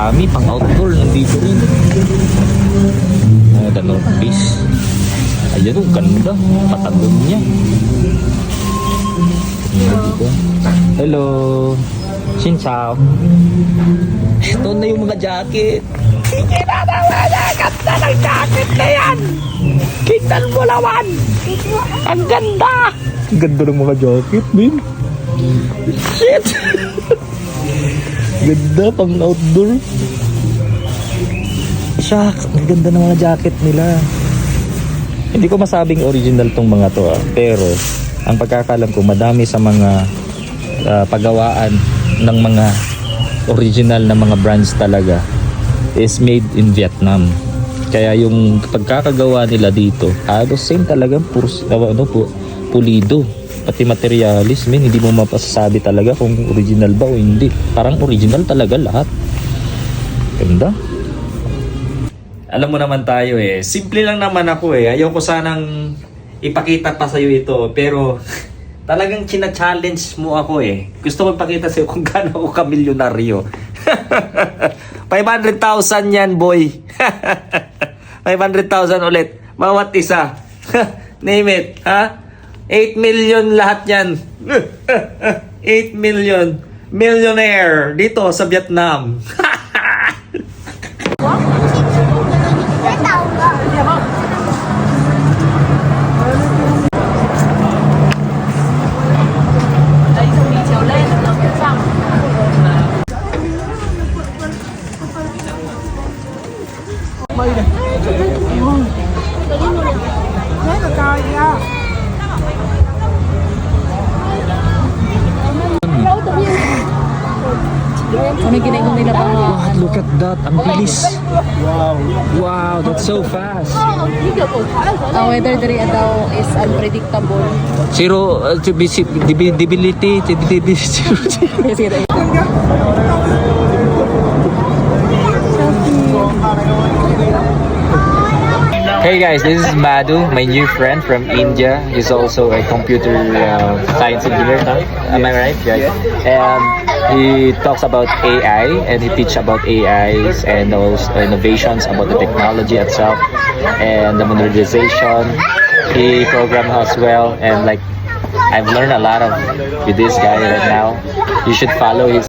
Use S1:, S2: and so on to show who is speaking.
S1: dami pang outdoor nandito rin. The North Face. Ayan o, ganda. Patagon niya. Hello. Xin chào. Ito na yung mga jacket. Sige na naman. Ganda ng jacket na yan. Tingnan mo naman. Ang ganda. Ang ganda ng mga jacket, man. Shit. Ganda pang outdoor. Shucks, ang ganda ng mga jacket nila. Hindi ko masabing original tong mga to pero ang pagkakalam ko madami sa mga paggawaan ng mga original na mga brands talaga is made in Vietnam. Kaya yung pagkakagawa nila dito, halos same talagang pulido. Pati materialis, hindi mo mapasasabi talaga kung original ba o hindi. Parang original talaga lahat. Ganda. Alam mo naman tayo simple lang naman ako Ayoko sanang ipakita pa sa'yo ito. Pero talagang china-challenge mo ako Gusto ko ipakita sa'yo kung gaano ako kamilyonaryo. 500,000 yan, boy. 500,000 ulit. Bawat isa. Name it, ha? 8 million lahat yan. 8 million. Millionaire dito sa Vietnam.
S2: Ano ginagawa nila pa nga?
S1: Wow, look at that. Ang bilis. Wow, that's so fast.
S2: Weather diri daw is unpredictable.
S1: Zero visibility. Hey guys, this is Madhu, my new friend from India. He's also a computer science engineer now. Am I right, guys? And he talks about AI and he teaches about AIs and those innovations about the technology itself and the modernization. He programs as well, and like I've learned a lot with this guy right now. You should follow his